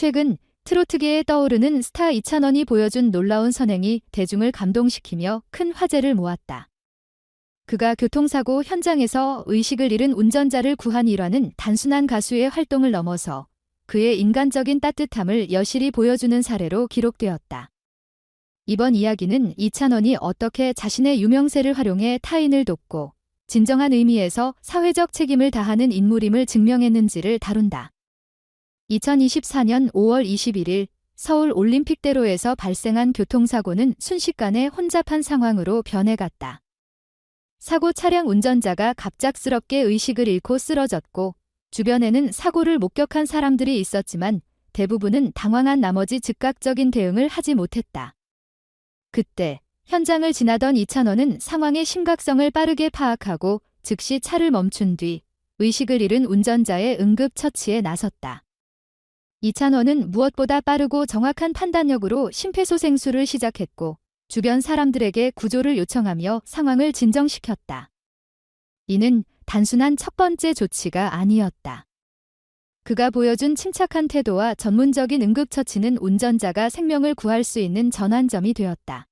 최근 트로트계에 떠오르는 스타 이찬원이 보여준 놀라운 선행이 대중을 감동시키며 큰 화제를 모았다. 그가 교통사고 현장에서 의식을 잃은 운전자를 구한 일화는 단순한 가수의 활동을 넘어서 그의 인간적인 따뜻함을 여실히 보여주는 사례로 기록되었다. 이번 이야기는 이찬원이 어떻게 자신의 유명세를 활용해 타인을 돕고 진정한 의미에서 사회적 책임을 다하는 인물임을 증명했는지를 다룬다. 2024년 5월 21일 서울 올림픽대로에서 발생한 교통사고는 순식간에 혼잡한 상황으로 변해갔다. 사고 차량 운전자가 갑작스럽게 의식을 잃고 쓰러졌고 주변에는 사고를 목격한 사람들이 있었지만 대부분은 당황한 나머지 즉각적인 대응을 하지 못했다. 그때 현장을 지나던 이찬원은 상황의 심각성을 빠르게 파악하고 즉시 차를 멈춘 뒤 의식을 잃은 운전자의 응급처치에 나섰다. 이찬원은 무엇보다 빠르고 정확한 판단력으로 심폐소생술을 시작했고 주변 사람들에게 구조를 요청하며 상황을 진정시켰다. 이는 단순한 첫 번째 조치가 아니었다. 그가 보여준 침착한 태도와 전문적인 응급처치는 운전자가 생명을 구할 수 있는 전환점이 되었다.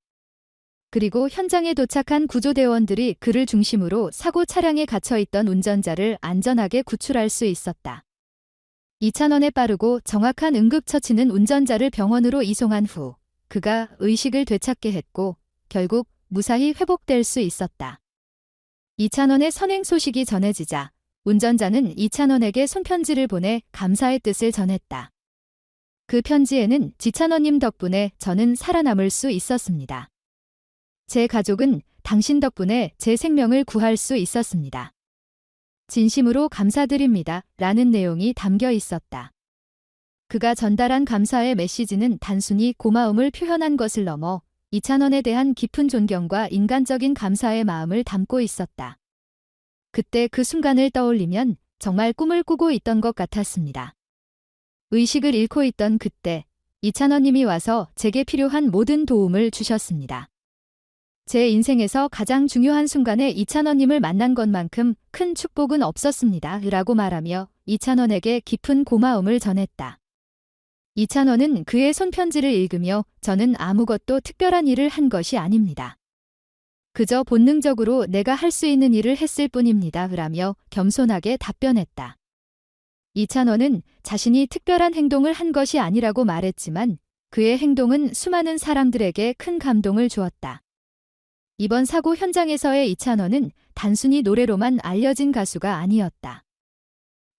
그리고 현장에 도착한 구조대원들이 그를 중심으로 사고 차량에 갇혀있던 운전자를 안전하게 구출할 수 있었다. 이찬원의 빠르고 정확한 응급처치는 운전자를 병원으로 이송한 후 그가 의식을 되찾게 했고 결국 무사히 회복될 수 있었다. 이찬원의 선행 소식이 전해지자 운전자는 이찬원에게 손편지를 보내 감사의 뜻을 전했다. 그 편지에는 지찬원님 덕분에 저는 살아남을 수 있었습니다. 제 가족은 당신 덕분에 제 생명을 구할 수 있었습니다. 진심으로 감사드립니다. 라는 내용이 담겨 있었다. 그가 전달한 감사의 메시지는 단순히 고마움을 표현한 것을 넘어 이찬원에 대한 깊은 존경과 인간적인 감사의 마음을 담고 있었다. 그때 그 순간을 떠올리면 정말 꿈을 꾸고 있던 것 같았습니다. 의식을 잃고 있던 그때 이찬원님이 와서 제게 필요한 모든 도움을 주셨습니다. 제 인생에서 가장 중요한 순간에 이찬원님을 만난 것만큼 큰 축복은 없었습니다. 라고 말하며 이찬원에게 깊은 고마움을 전했다. 이찬원은 그의 손편지를 읽으며 저는 아무것도 특별한 일을 한 것이 아닙니다. 그저 본능적으로 내가 할 수 있는 일을 했을 뿐입니다. 라며 겸손하게 답변했다. 이찬원은 자신이 특별한 행동을 한 것이 아니라고 말했지만 그의 행동은 수많은 사람들에게 큰 감동을 주었다. 이번 사고 현장에서의 이찬원은 단순히 노래로만 알려진 가수가 아니었다.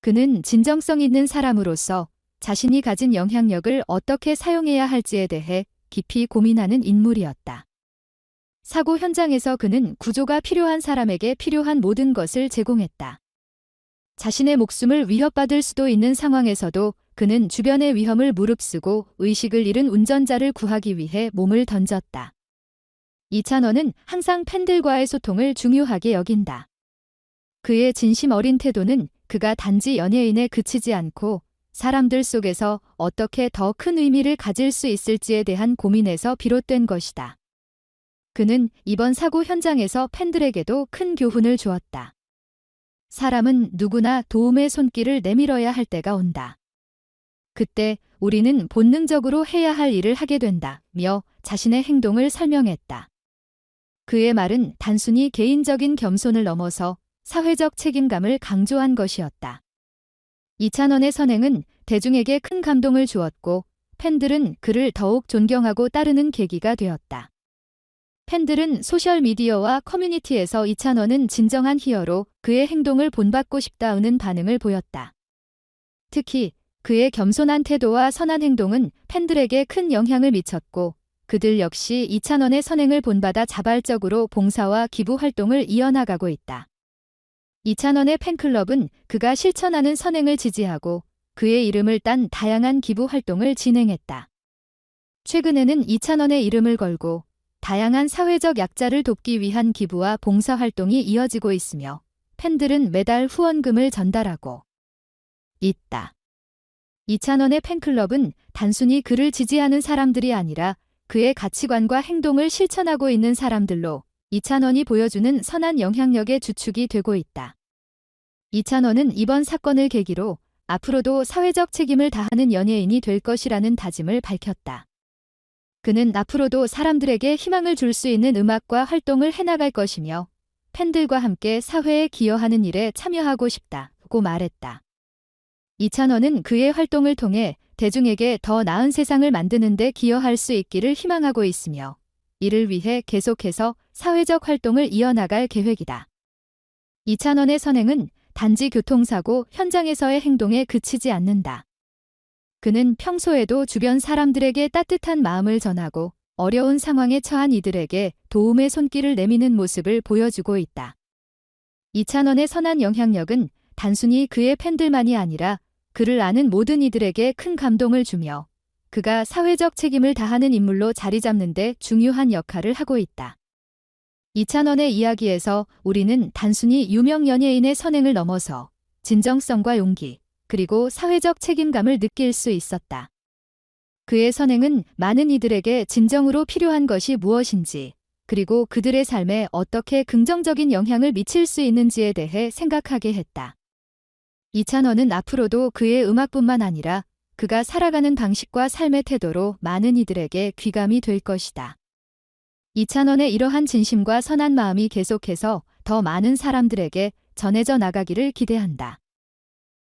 그는 진정성 있는 사람으로서 자신이 가진 영향력을 어떻게 사용해야 할지에 대해 깊이 고민하는 인물이었다. 사고 현장에서 그는 구조가 필요한 사람에게 필요한 모든 것을 제공했다. 자신의 목숨을 위협받을 수도 있는 상황에서도 그는 주변의 위험을 무릅쓰고 의식을 잃은 운전자를 구하기 위해 몸을 던졌다. 이찬원은 항상 팬들과의 소통을 중요하게 여긴다. 그의 진심 어린 태도는 그가 단지 연예인에 그치지 않고 사람들 속에서 어떻게 더 큰 의미를 가질 수 있을지에 대한 고민에서 비롯된 것이다. 그는 이번 사고 현장에서 팬들에게도 큰 교훈을 주었다. 사람은 누구나 도움의 손길을 내밀어야 할 때가 온다. 그때 우리는 본능적으로 해야 할 일을 하게 된다며 자신의 행동을 설명했다. 그의 말은 단순히 개인적인 겸손을 넘어서 사회적 책임감을 강조한 것이었다. 이찬원의 선행은 대중에게 큰 감동을 주었고 팬들은 그를 더욱 존경하고 따르는 계기가 되었다. 팬들은 소셜미디어와 커뮤니티에서 이찬원은 진정한 히어로, 그의 행동을 본받고 싶다는 반응을 보였다. 특히 그의 겸손한 태도와 선한 행동은 팬들에게 큰 영향을 미쳤고 그들 역시 이찬원의 선행을 본받아 자발적으로 봉사와 기부 활동을 이어나가고 있다. 이찬원의 팬클럽은 그가 실천하는 선행을 지지하고 그의 이름을 딴 다양한 기부 활동을 진행했다. 최근에는 이찬원의 이름을 걸고 다양한 사회적 약자를 돕기 위한 기부와 봉사 활동이 이어지고 있으며 팬들은 매달 후원금을 전달하고 있다. 이찬원의 팬클럽은 단순히 그를 지지하는 사람들이 아니라 그의 가치관과 행동을 실천하고 있는 사람들로 이찬원이 보여주는 선한 영향력의 주축이 되고 있다. 이찬원은 이번 사건을 계기로 앞으로도 사회적 책임을 다하는 연예인이 될 것이라는 다짐을 밝혔다. 그는 앞으로도 사람들에게 희망을 줄 수 있는 음악과 활동을 해나갈 것이며 팬들과 함께 사회에 기여하는 일에 참여하고 싶다고 말했다. 이찬원은 그의 활동을 통해 대중에게 더 나은 세상을 만드는 데 기여할 수 있기를 희망하고 있으며 이를 위해 계속해서 사회적 활동을 이어나갈 계획이다. 이찬원의 선행은 단지 교통사고 현장에서의 행동에 그치지 않는다. 그는 평소에도 주변 사람들에게 따뜻한 마음을 전하고 어려운 상황에 처한 이들에게 도움의 손길을 내미는 모습을 보여주고 있다. 이찬원의 선한 영향력은 단순히 그의 팬들만이 아니라 그를 아는 모든 이들에게 큰 감동을 주며 그가 사회적 책임을 다하는 인물로 자리 잡는 데 중요한 역할을 하고 있다. 이찬원의 이야기에서 우리는 단순히 유명 연예인의 선행을 넘어서 진정성과 용기, 그리고 사회적 책임감을 느낄 수 있었다. 그의 선행은 많은 이들에게 진정으로 필요한 것이 무엇인지, 그리고 그들의 삶에 어떻게 긍정적인 영향을 미칠 수 있는지에 대해 생각하게 했다. 이찬원은 앞으로도 그의 음악뿐만 아니라 그가 살아가는 방식과 삶의 태도로 많은 이들에게 귀감이 될 것이다. 이찬원의 이러한 진심과 선한 마음이 계속해서 더 많은 사람들에게 전해져 나가기를 기대한다.